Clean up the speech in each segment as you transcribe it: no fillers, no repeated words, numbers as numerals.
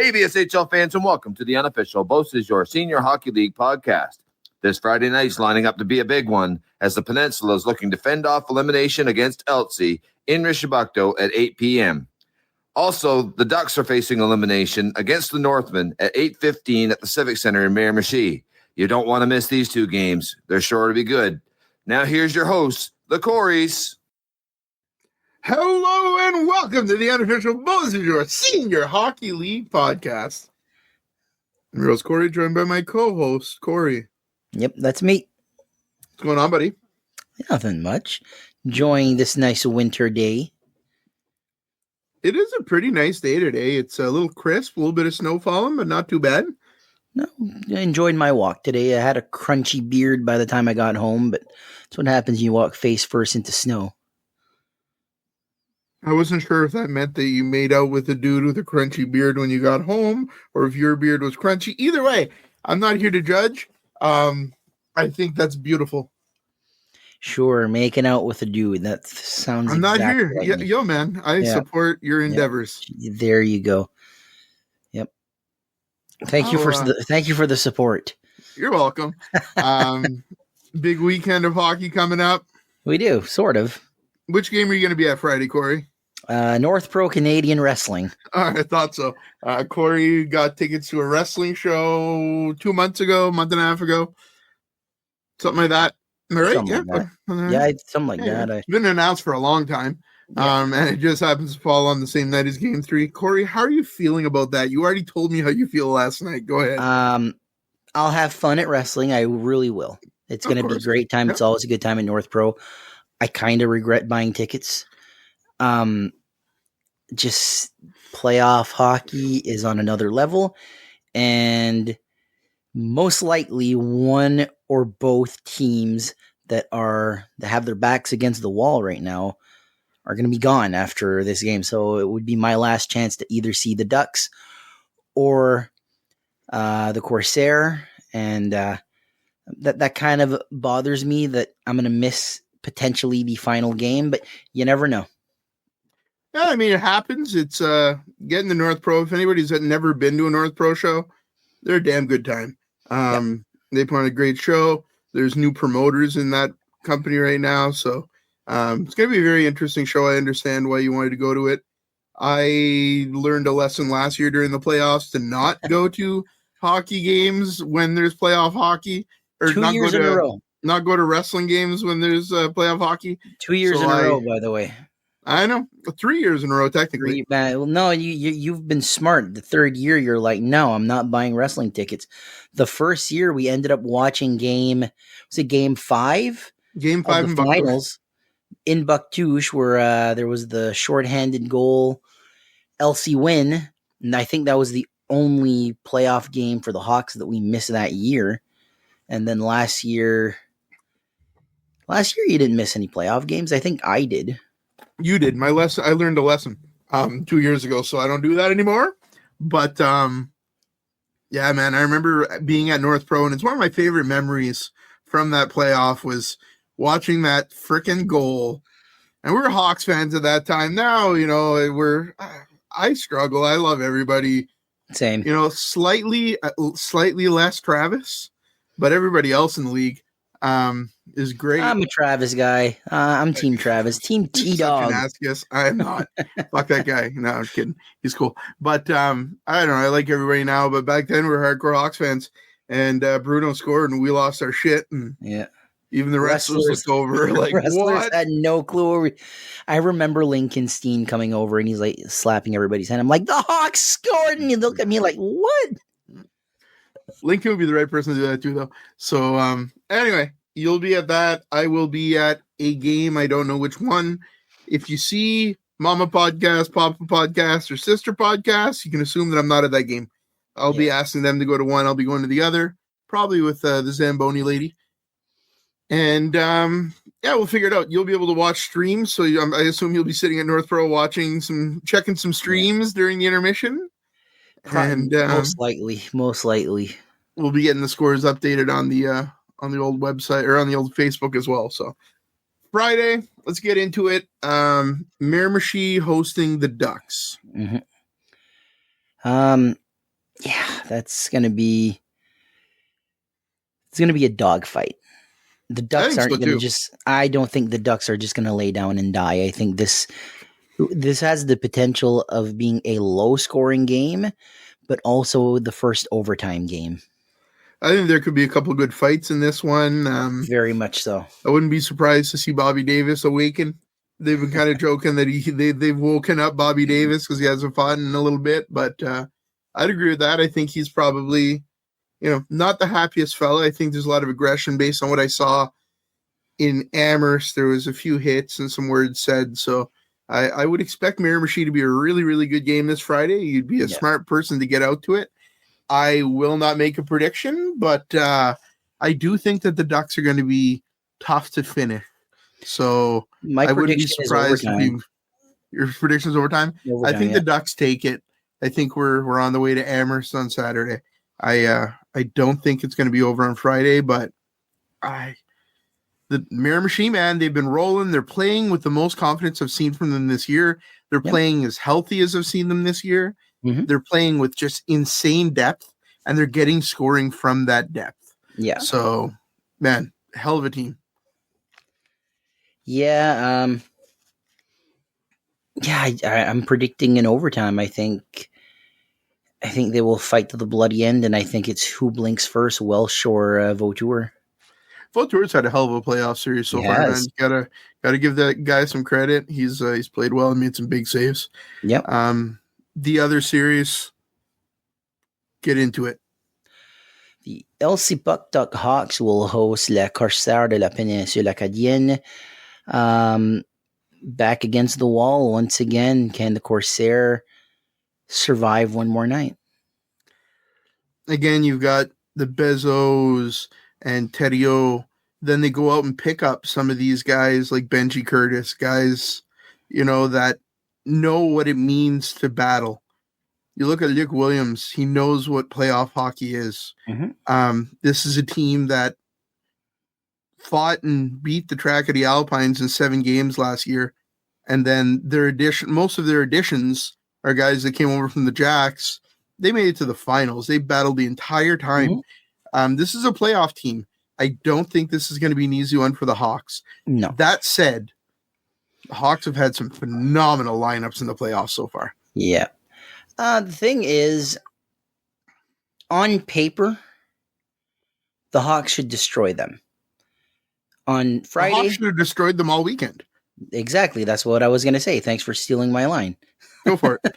Hey, BSHL fans, and welcome to the unofficial Both is Your Senior Hockey League podcast. This Friday night is lining up to be a big one as the Peninsula is looking to fend off elimination against Eltsey in Rishabukto at 8 p.m. Also, the Ducks are facing elimination against the Northmen at 8:15 at the Civic Center in Miramichi. You don't want to miss these two games. They're sure to be good. Now here's your hosts, the Coreys. Hello and welcome to the unofficial Both is Your Senior Hockey League podcast. I'm Rose Corey, joined by my co-host, Corey. Yep, that's me. What's going on, buddy? Nothing much. Enjoying this nice winter day. It is a pretty nice day today. It's a little crisp, a little bit of snow falling, but not too bad. No, I enjoyed my walk today. I had a crunchy beard by the time I got home, but that's what happens when you walk face first into snow. I wasn't sure if that meant that you made out with a dude with a crunchy beard when you got home, or if your beard was crunchy. Either way, I'm not here to judge. I think that's beautiful. Sure, making out with a dude. That sounds I'm not exactly here. like me. Yo, man, I support your endeavors. There you go. Yep. Thank you for the support. You're welcome. Big weekend of hockey coming up. We do, sort of. Which game are you going to be at Friday, Corey? North Pro Canadian Wrestling. I thought so. Corey got tickets to a wrestling show 2 months ago, a month and a half ago. Something like that. Am I right? Something like that. Yeah, something like that. It's been announced for a long time. Yeah. And it just happens to fall on the same night as Game 3. Corey, how are you feeling about that? You already told me how you feel last night. Go ahead. I'll have fun at wrestling. I really will. It's going to be a great time. Yep. It's always a good time at North Pro. I kind of regret buying tickets. Just playoff hockey is on another level, and most likely one or both teams that have their backs against the wall right now are going to be gone after this game. So it would be my last chance to either see the Ducks or the Corsair, and that kind of bothers me that I'm going to miss potentially the final game, but you never know. Yeah, I mean, it happens. It's getting the North Pro. If anybody's never been to a North Pro show, they're a damn good time. They put on a great show. There's new promoters in that company right now, so it's going to be a very interesting show. I understand why you wanted to go to it. I learned a lesson last year during the playoffs to not go to hockey games when there's playoff hockey, or 2 years in a row. Not go to wrestling games when there's playoff hockey. 2 years in a row, by the way. I know. 3 years in a row, technically. Well, no, you've been smart. The third year, you're like, no, I'm not buying wrestling tickets. The first year, we ended up watching game 5? Game 5 of the finals in Bucktouche, where there was the shorthanded goal, Elsie win. And I think that was the only playoff game for the Hawks that we missed that year. And then last year you didn't miss any playoff games. I think I did. You did. I learned a lesson 2 years ago, so I don't do that anymore. But yeah, man, I remember being at North Pro, and it's one of my favorite memories from that playoff was watching that freaking goal. And we were Hawks fans at that time. Now, I struggle. I love everybody. Same. Slightly less Travis, but everybody else in the league is great. I'm a Travis guy. I'm Team Travis. Team T-Dog. I'm not. Fuck that guy. No, I'm kidding. He's cool. But I don't know. I like everybody now, but back then we were hardcore Hawks fans, and Bruno scored, and we lost our shit. And even the wrestlers looked over like, what? Had no clue. I remember Lincoln Steen coming over, and he's like slapping everybody's hand. I'm like, the Hawks scored, and you look at me like, what? Lincoln would be the right person to do that too, though. So anyway, you'll be at that. I will be at a game. I don't know which one. If you see Mama Podcast, Papa Podcast, or Sister Podcast, you can assume that I'm not at that game. I'll be asking them to go to one. I'll be going to the other, probably with the Zamboni lady. And we'll figure it out. You'll be able to watch streams. So I assume you'll be sitting at North Pro checking some streams during the intermission. And most likely, we'll be getting the scores updated on the old website or on the old Facebook as well. So Friday, let's get into it. Miramichi hosting the Ducks. Mm-hmm. that's going to be a dogfight. The Ducks aren't going to just. I don't think the Ducks are just going to lay down and die. I think this has the potential of being a low-scoring game, but also the first overtime game. I think there could be a couple good fights in this one. Very much so. I wouldn't be surprised to see Bobby Davis awaken. They've been kind of joking that they've woken up Bobby Davis because he hasn't fought in a little bit, but I'd agree with that. I think he's probably, not the happiest fella. I think there's a lot of aggression based on what I saw in Amherst. There was a few hits and some words said, so I would expect Miramichi to be a really, really good game this Friday. You'd be a smart person to get out to it. I will not make a prediction, but I do think that the Ducks are going to be tough to finish. So I wouldn't be surprised if your prediction's overtime. I think the Ducks take it. I think we're on the way to Amherst on Saturday. I don't think it's going to be over on Friday, but the Miramichi, man, they've been rolling. They're playing with the most confidence I've seen from them this year. They're playing as healthy as I've seen them this year. Mm-hmm. They're playing with just insane depth, and they're getting scoring from that depth. Yeah. So, man, hell of a team. Yeah. I'm predicting an overtime. I think they will fight to the bloody end, and I think it's who blinks first, Welsh or Vautour. Vautour's had a hell of a playoff series so far, man. Gotta give that guy some credit. He's played well and made some big saves. Yep. The other series, get into it. The LC Puckduck Hawks will host Les Corsaires de la Péninsule Acadienne. Back against the wall once again. Can the Corsair survive one more night? Again, you've got the Bezos and Theriault. Then they go out and pick up some of these guys like Benji Curtis, guys, that know what it means to battle. You look at Luke Williams, he knows what playoff hockey is. Mm-hmm. This is a team that fought and beat the Tracadie Alpines in 7 games last year. And then most of their additions are guys that came over from the Jacks. They made it to the finals. They battled the entire time. Mm-hmm. This is a playoff team. I don't think this is going to be an easy one for the Hawks. No. That said, the Hawks have had some phenomenal lineups in the playoffs so far. Yeah. The thing is, on paper, the Hawks should destroy them. On Friday, the Hawks should have destroyed them all weekend. Exactly. That's what I was going to say. Thanks for stealing my line. Go for it.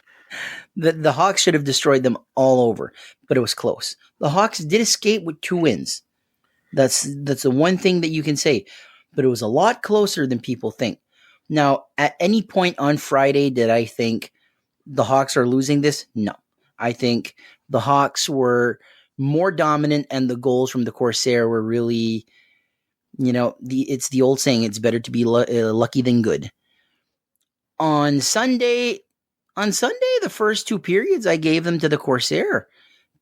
The Hawks should have destroyed them all over, but it was close. The Hawks did escape with 2 wins. That's the one thing that you can say, but it was a lot closer than people think. Now, at any point on Friday, did I think the Hawks are losing this? No. I think the Hawks were more dominant, and the goals from the Corsair were really, it's the old saying, it's better to be lucky than good. On Sunday, the first 2 periods, I gave them to the Corsair.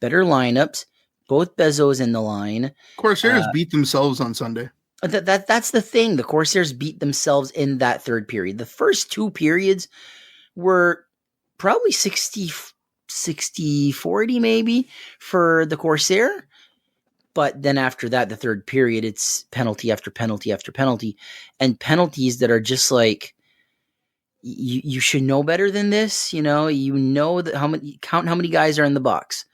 Better lineups, both Bezos in the line. Corsairs beat themselves on Sunday. That's the thing. The Corsairs beat themselves in that 3rd period. The first 2 periods were probably 60-40 maybe for the Corsair. But then after that, the 3rd period, it's penalty after penalty after penalty. And penalties that are just like, you should know better than this. That count how many guys are in the box.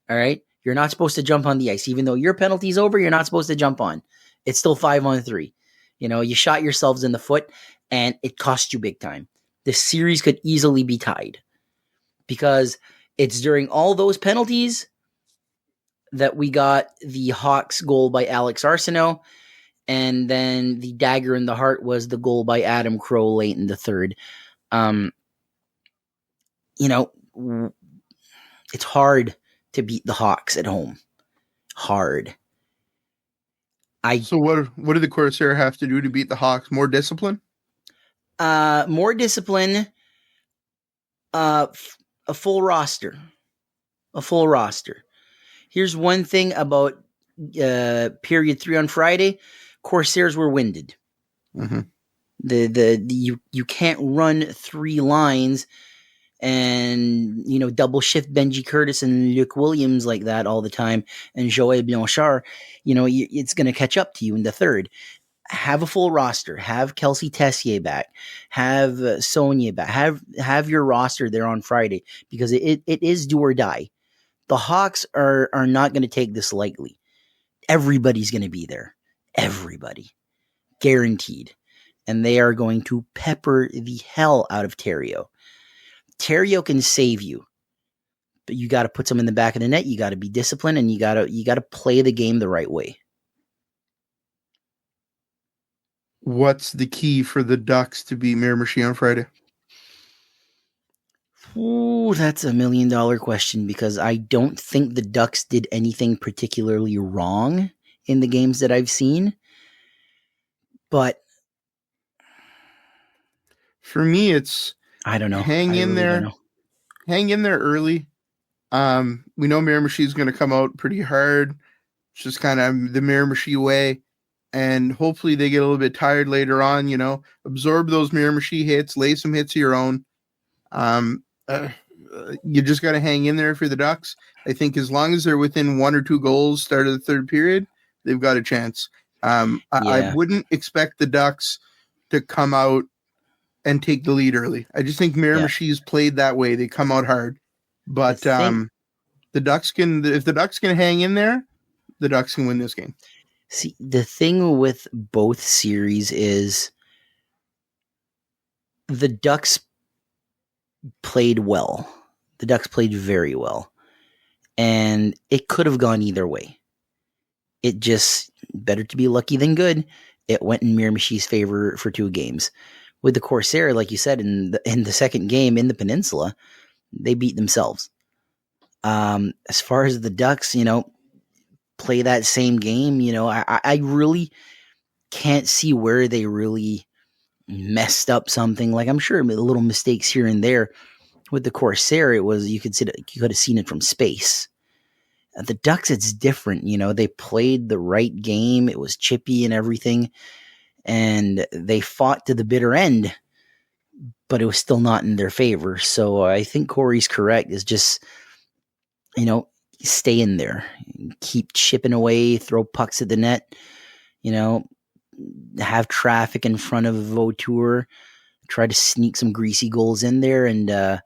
All right. You're not supposed to jump on the ice. Even though your penalty's over, you're not supposed to jump on. It's still 5-on-3. You shot yourselves in the foot, and it cost you big time. The series could easily be tied because it's during all those penalties that we got the Hawks goal by Alex Arsenault, and then the dagger in the heart was the goal by Adam Crow late in the 3rd. It's hard to beat the Hawks at home. Hard. So what do the Corsair have to do to beat the Hawks? More discipline? More discipline. A full roster. Here's one thing about period 3 on Friday. Corsairs were winded. Mm-hmm. You can't run 3 lines and double shift Benji Curtis and Luke Williams like that all the time, and Joël Blanchard, it's going to catch up to you in the third. Have a full roster. Have Kelsey Tessier back. Have Sonia back. Have your roster there on Friday, because it is do or die. The Hawks are not going to take this lightly. Everybody's going to be there. Everybody. Guaranteed. And they are going to pepper the hell out of Theriault. Theriault can save you, but you got to put some in the back of the net. You got to be disciplined, and you got to play the game the right way. What's the key for the Ducks to beat Miramichi on Friday? Ooh, that's $1 million question, because I don't think the Ducks did anything particularly wrong in the games that I've seen. But for me, it's I don't know. Hang in there early. We know Miramichi is going to come out pretty hard. It's just kind of the Miramichi way. And hopefully they get a little bit tired later on, absorb those Miramichi hits, lay some hits of your own. You just got to hang in there for the Ducks. I think as long as they're within 1 or 2 goals start of the third period, they've got a chance. I wouldn't expect the Ducks to come out and take the lead early. I just think Miramichi's played that way. They come out hard. But the Ducks if the Ducks can hang in there, the Ducks can win this game. See, the thing with both series is the Ducks played well. The Ducks played very well. And it could have gone either way. It just, better to be lucky than good. It went in Miramichi's favor for 2 games. With the Corsair, like you said, in the second game in the Peninsula, they beat themselves. As far as the Ducks, play that same game, I really can't see where they really messed up something. Like, I'm sure little mistakes here and there. With the Corsair, it was you could have seen it from space. The Ducks, it's different. They played the right game. It was chippy and everything, and they fought to the bitter end, but it was still not in their favor. So I think Corey's correct. Is just stay in there, keep chipping away, throw pucks at the net, have traffic in front of Vautour, try to sneak some greasy goals in there, and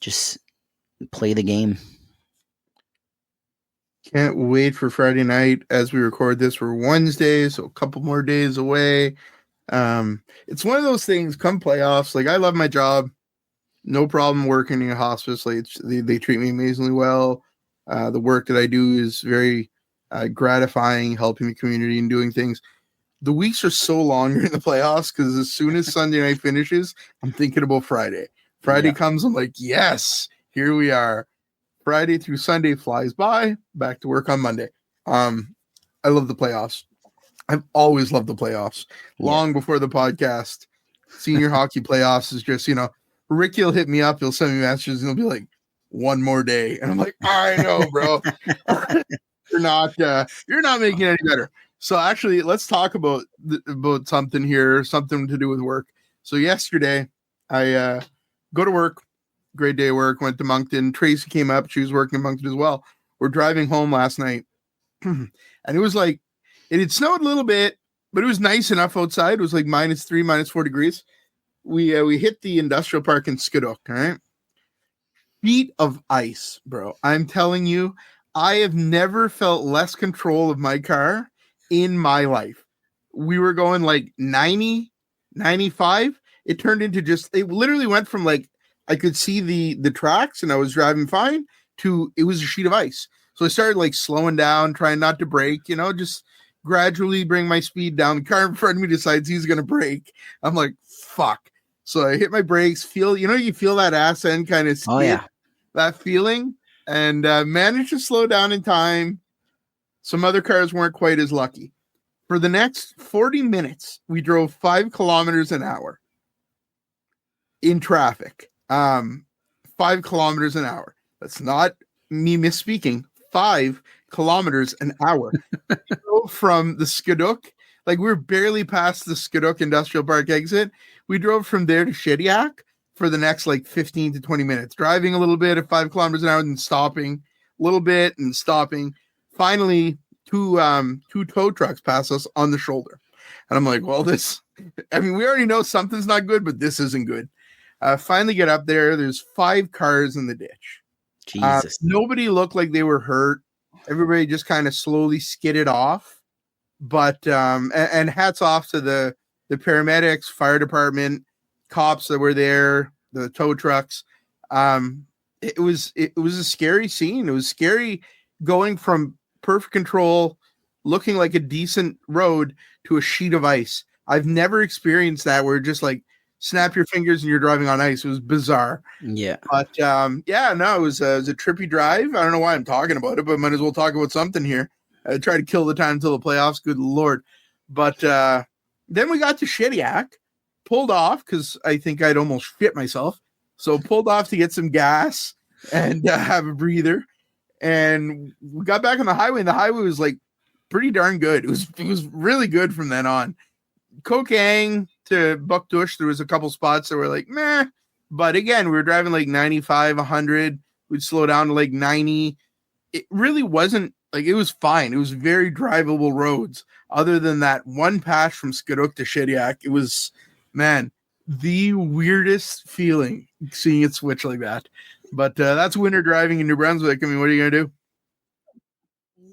just play the game. Can't wait for Friday night. As we record this, we're Wednesday, so a couple more days away. It's one of those things, come playoffs, like, I love my job. No problem working in a hospice. Like, they treat me amazingly well. The work that I do is very gratifying, helping the community and doing things. The weeks are so long during the playoffs, because as soon as Sunday night finishes, I'm thinking about Friday. Friday comes, I'm like, yes, here we are. Friday through Sunday flies by, back to work on Monday. I love the playoffs. I've always loved the playoffs. Long before the podcast, senior hockey playoffs is just, Ricky will hit me up, he'll send me messages, and he'll be like, one more day. And I'm like, I know, bro. You're not making it any better. So actually, let's talk about something here, something to do with work. So yesterday, I go to work, great day of work, went to Moncton. Tracy came up, she was working in Moncton as well. We're driving home last night, and it was like, it had snowed a little bit, but it was nice enough outside. It was like -3, -4 degrees. We hit the industrial park in Skidok, all right? Feet of ice, bro. I'm telling you, I have never felt less control of my car in my life. We were going like 90, 95. It turned into it literally went from like, I could see the tracks and I was driving fine to it was a sheet of ice. So I started like slowing down, trying not to brake, just gradually bring my speed down. The car in front of me decides he's going to brake. I'm like, fuck. So I hit my brakes, you feel that ass end kind of skid, that feeling, and managed to slow down in time. Some other cars weren't quite as lucky. For the next 40 minutes, we drove 5 kilometers an hour in traffic. 5 kilometers an hour. That's not me misspeaking. 5 kilometers an hour. From the Skidok, like we were barely past the Skidok Industrial Park exit. We drove from there to Shediac, for the next like 15 to 20 minutes, driving a little bit at 5 kilometers an hour and stopping a little bit and stopping. Finally, two tow trucks pass us on the shoulder. And I'm like, well, we already know something's not good, but this isn't good. Finally get up there. There's 5 cars in the ditch. Jesus. Nobody looked like they were hurt. Everybody just kind of slowly skidded off. But and hats off to the paramedics, fire department, cops that were there, the tow trucks. It was a scary scene. It was scary going from perfect control, looking like a decent road, to a sheet of ice. I've never experienced that where just like snap your fingers and you're driving on ice. It was bizarre. Yeah. But it was a trippy drive. I don't know why I'm talking about it, but might as well talk about something here. I try to kill the time until the playoffs. Good Lord. But then we got to Shediac, pulled off because I think I'd almost shit myself. So pulled off to get some gas and have a breather. And we got back on the highway, and the highway was like pretty darn good. It was really good from then on. Kokang to Bucktush, there was a couple spots that were like meh, but again, we were driving like 95, 100. We'd slow down to like 90. It really wasn't like, it was fine. It was very drivable roads. Other than that one patch from Skiduk to Shediac, it was, man, the weirdest feeling seeing it switch like that. But that's winter driving in New Brunswick. I mean, what are you gonna do?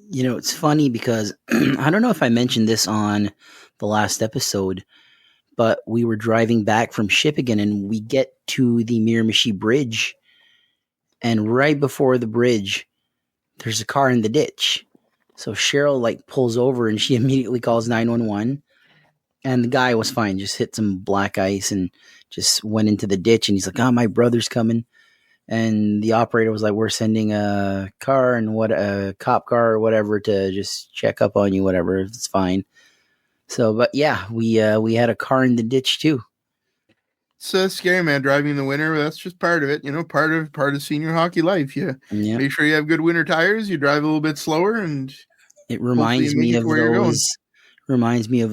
You know, it's funny because I don't know if I mentioned this on the last episode, but we were driving back from Shippagan and we get to the Miramichi Bridge, and right before the bridge, there's a car in the ditch. So Cheryl like pulls over and she immediately calls 911, and the guy was fine, just hit some black ice and just went into the ditch, and he's like, "Oh, my brother's coming." And the operator was like, "We're sending a car and a cop car or whatever to just check up on you, whatever. It's fine." So, but yeah, we had a car in the ditch too. It's scary, man. Driving in the winter, that's just part of it. You know, part of senior hockey life. Yeah, make sure you have good winter tires. You drive a little bit slower, and it reminds me of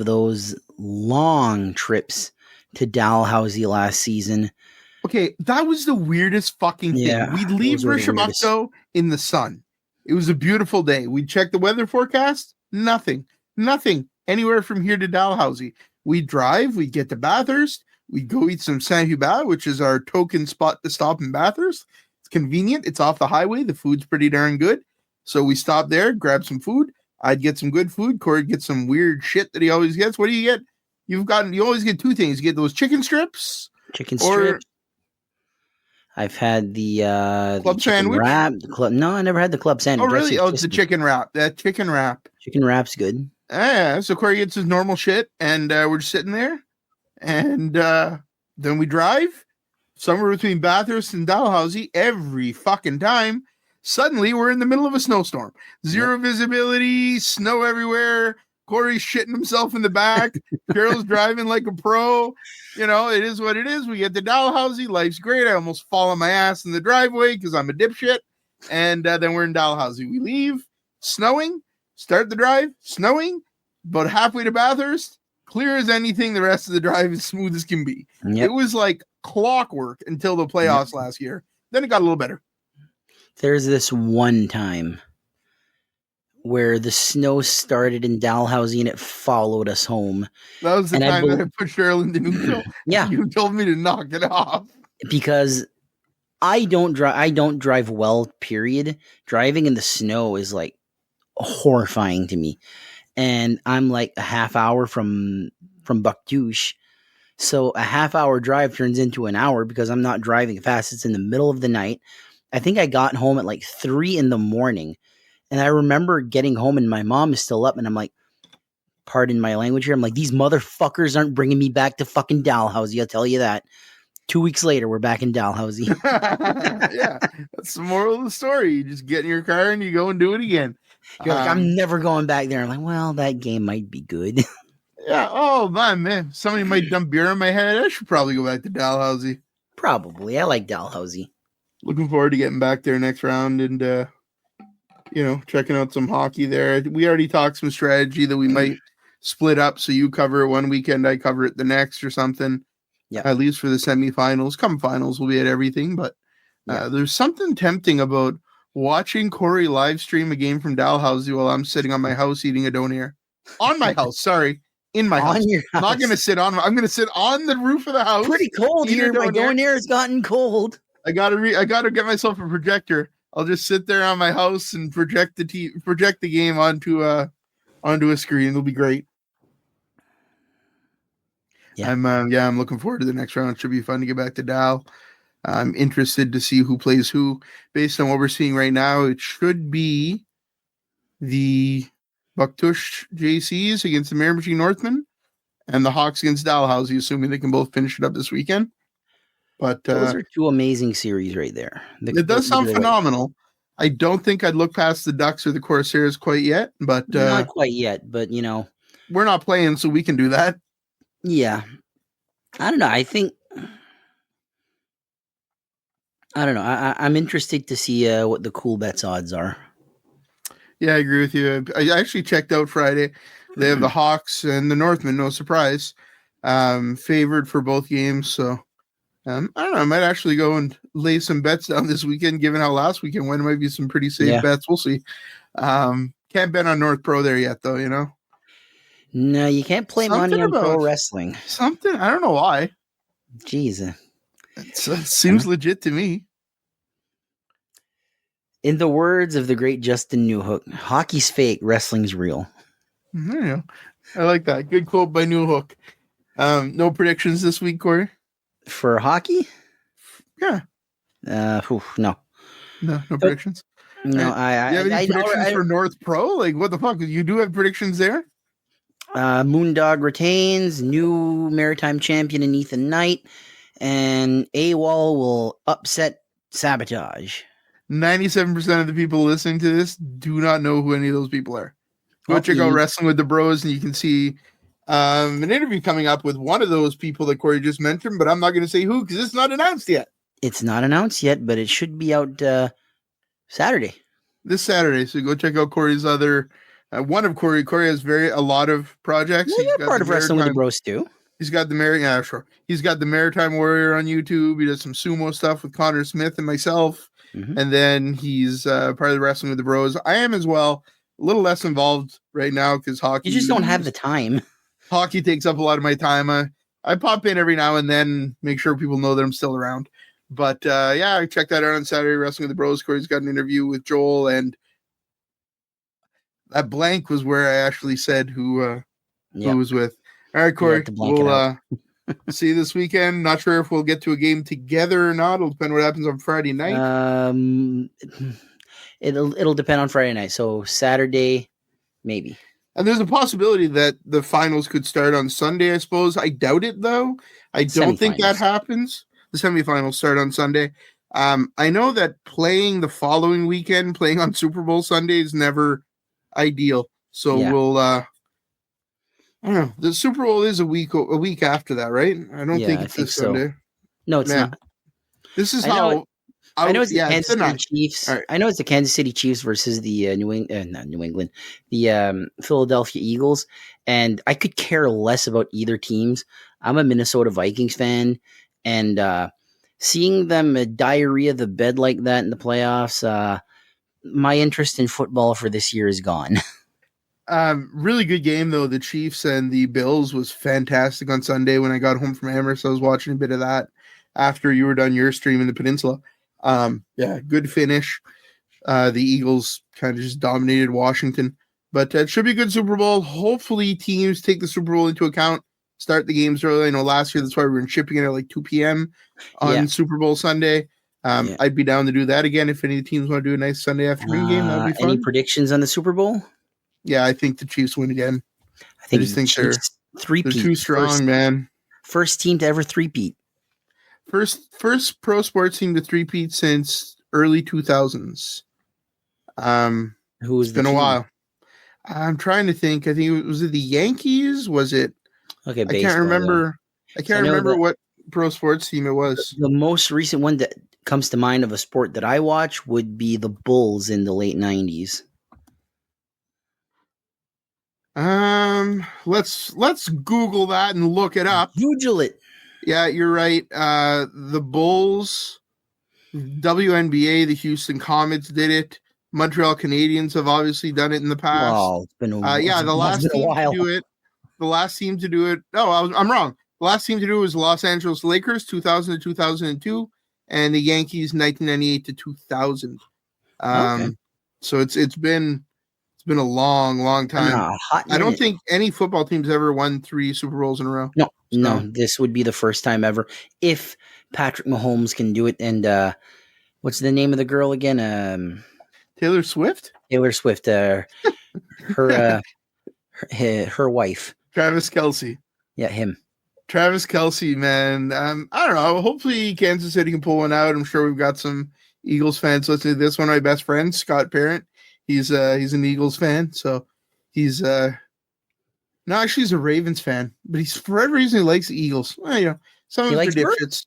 those long trips to Dalhousie last season. Okay, that was the weirdest fucking thing. Yeah, we'd leave Rishabakto in the sun. It was a beautiful day. We'd check the weather forecast. Nothing anywhere from here to Dalhousie. We'd drive. We'd get to Bathurst. We'd go eat some Saint Hubert, which is our token spot to stop in Bathurst. It's convenient. It's off the highway. The food's pretty darn good. So we stop there, grab some food. I'd get some good food. Corey'd get some weird shit that he always gets. What do you get? You always get 2 things. You get those chicken strips. I've had the club sandwich wrap. No, I never had the club sandwich. Oh, really? It's the chicken wrap. That chicken wrap. Chicken wrap's good. Yeah. So Corey gets his normal shit, and we're just sitting there, and then we drive somewhere between Bathurst and Dalhousie every fucking time. Suddenly, we're in the middle of a snowstorm. Zero visibility, snow everywhere. Corey's shitting himself in the back. Carol's driving like a pro. You know, it is what it is. We get to Dalhousie. Life's great. I almost fall on my ass in the driveway because I'm a dipshit. And then we're in Dalhousie. We leave. Snowing. Start the drive. Snowing. About halfway to Bathurst. Clear as anything. The rest of the drive is smooth as can be. Yep. It was like clockwork until the playoffs last year. Then it got a little better. There's this one time where the snow started in Dalhousie and it followed us home. That was the time that I put Cheryl into neutral. Yeah. You told me to knock it off. Because I don't drive well, period. Driving in the snow is like horrifying to me. And I'm like a half hour from Bucktush. So a half hour drive turns into an hour because I'm not driving fast. It's in the middle of the night. I think I got home at like 3 a.m. And I remember getting home and my mom is still up and I'm like, pardon my language here. I'm like, these motherfuckers aren't bringing me back to fucking Dalhousie. I'll tell you that. 2 weeks later, we're back in Dalhousie. Yeah, that's the moral of the story. You just get in your car and you go and do it again. You're like, I'm never going back there. I'm like, well, that game might be good. Yeah. Oh, man. Somebody might dump beer on my head. I should probably go back to Dalhousie. Probably. I like Dalhousie. Looking forward to getting back there next round and, checking out some hockey there. We already talked some strategy that we might split up. So you cover it one weekend, I cover it the next or something. Yeah. at least for the semifinals. Come finals, we'll be at everything. But there's something tempting about watching Corey live stream a game from Dalhousie while I'm sitting on my house eating a donair. On my house, sorry. In my house. On your house. I'm not going to sit on. I'm going to sit on the roof of the house. Pretty cold eat a here. My donair. donair has gotten cold. I gotta get myself a projector. I'll just sit there on my house and project the game onto a screen. It'll be great. Yeah. I'm looking forward to the next round. It should be fun to get back to Dal. I'm interested to see who plays who. Based on what we're seeing right now, it should be the Bucktush JCs against the Miramichi Northmen and the Hawks against Dalhousie, assuming they can both finish it up this weekend. But those are two amazing series right there. It does sound phenomenal. I don't think I'd look past the Ducks or the Corsairs quite yet, but not quite yet. But we're not playing, so we can do that. Yeah, I don't know. I don't know. I'm interested to see what the cool bets odds are. Yeah, I agree with you. I actually checked out Friday. They have the Hawks and the Northmen, no surprise, favored for both games. So I don't know. I might actually go and lay some bets down this weekend, given how last weekend went. It might be some pretty safe bets. We'll see. Can't bet on North Pro there yet, though, No, you can't play money on pro wrestling. Something. I don't know why. Jeez. It seems legit to me. In the words of the great Justin Newhook, hockey's fake, wrestling's real. There you go. I like that. Good quote by Newhook. No predictions this week, Corey? For hockey? Yeah. No. No predictions? No, you have any predictions for North Pro? Like, what the fuck? You do have predictions there? Moondog retains, new maritime champion in Ethan Knight, and AWOL will upset Sabotage. 97% of the people listening to this do not know who any of those people are. Go check out Wrestling with the Bros, and you can see an interview coming up with one of those people that Corey just mentioned, but I'm not going to say who because it's not announced yet. It's not announced yet, but it should be out Saturday. This Saturday. So go check out Corey's other one of Corey. Corey has a lot of projects. Yeah, you're part of Wrestling with the Bros too. He's got He's got the Maritime Warrior on YouTube. He does some sumo stuff with Connor Smith and myself. Mm-hmm. And then he's part of the Wrestling with the Bros. I am as well. A little less involved right now because hockey. You just don't have the time. Hockey takes up a lot of my time. I pop in every now and then, make sure people know that I'm still around. But I check that out on Saturday. Wrestling with the Bros. Corey's got an interview with Joel, and that blank was where I actually said who was with. All right, Corey. We'll see you this weekend. Not sure if we'll get to a game together or not. It'll depend on what happens on Friday night. It'll depend on Friday night. So Saturday, maybe. And there's a possibility that the finals could start on Sunday, I suppose. I doubt it, though. I don't think that happens. The semifinals start on Sunday. I know that playing the following weekend, playing on Super Bowl Sunday is never ideal. So we'll I don't know. The Super Bowl is a week after that, right? I don't think it's this Sunday. No, it's not. This is how I know it's the Kansas City Chiefs. Right. I know it's the Kansas City Chiefs versus the the Philadelphia Eagles, and I could care less about either teams. I'm a Minnesota Vikings fan, and seeing them diarrhea the bed like that in the playoffs, my interest in football for this year is gone. Really good game though. The Chiefs and the Bills was fantastic on Sunday when I got home from Amherst. I was watching a bit of that after you were done your stream in the Peninsula. Good finish. The Eagles kind of just dominated Washington, but it should be a good Super Bowl. Hopefully teams take the Super Bowl into account, start the games early. I know last year that's why we were shipping it at like 2 p.m. on Super Bowl Sunday. I'd be down to do that again if any teams want to do a nice Sunday afternoon game. That'd be fun. Any predictions on the Super Bowl? Yeah, I think the Chiefs win again. I just think they're too strong, man. First team to ever three-peat. First pro sports team to three-peat since early 2000s. Who was it's been a while. I'm trying to think. I think was it the Yankees? Was it? Okay, baseball, I can't remember. I can't remember what pro sports team it was. The most recent one that comes to mind of a sport that I watch would be the Bulls in the late 90s. Let's Google that and look it up. Google it. Yeah, you're right. The Bulls, WNBA, the Houston Comets did it. Montreal Canadiens have obviously done it in the past. Well, it's been a, Yeah, the last been a team to while. do it. The last team to do it. No, I'm wrong. The last team to do it was Los Angeles Lakers, 2000 to 2002, and the Yankees, 1998 to 2000. Okay. So it's been a long time. A hot I don't minute. think any football team's ever won 3 Super Bowls in a row. No, this would be the first time ever. If Patrick Mahomes can do it, and what's the name of the girl again? Taylor Swift? Taylor Swift, her wife. Travis Kelce. Yeah, him. Travis Kelce, man. I don't know. Hopefully Kansas City can pull one out. I'm sure we've got some Eagles fans listening to this. One of my best friends, Scott Parent. He's an Eagles fan, so he's no, actually he's a Ravens fan, but he's for whatever reason he likes the Eagles. Well, some of us are dipshits.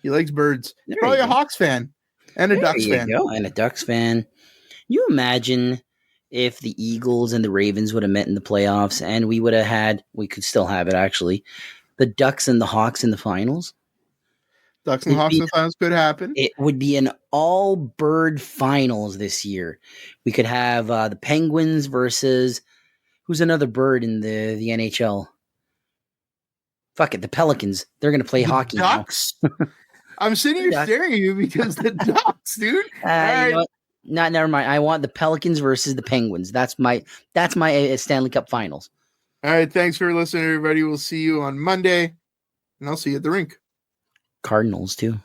He likes birds. Probably a Hawks fan and a Ducks fan. And a Ducks fan. You imagine if the Eagles and the Ravens would have met in the playoffs, and we could still have it actually, the Ducks and the Hawks in the finals. Ducks and Hawks in the finals could happen. It would be an all-bird finals this year. We could have the Penguins versus who's another bird in the NHL? Fuck it, the Pelicans. They're going to play hockey Ducks? Now. I'm sitting here staring at you because the Ducks, dude. All right. You know what? Never mind. I want the Pelicans versus the Penguins. That's my Stanley Cup Finals. All right. Thanks for listening, everybody. We'll see you on Monday, and I'll see you at the rink. Cardinals too.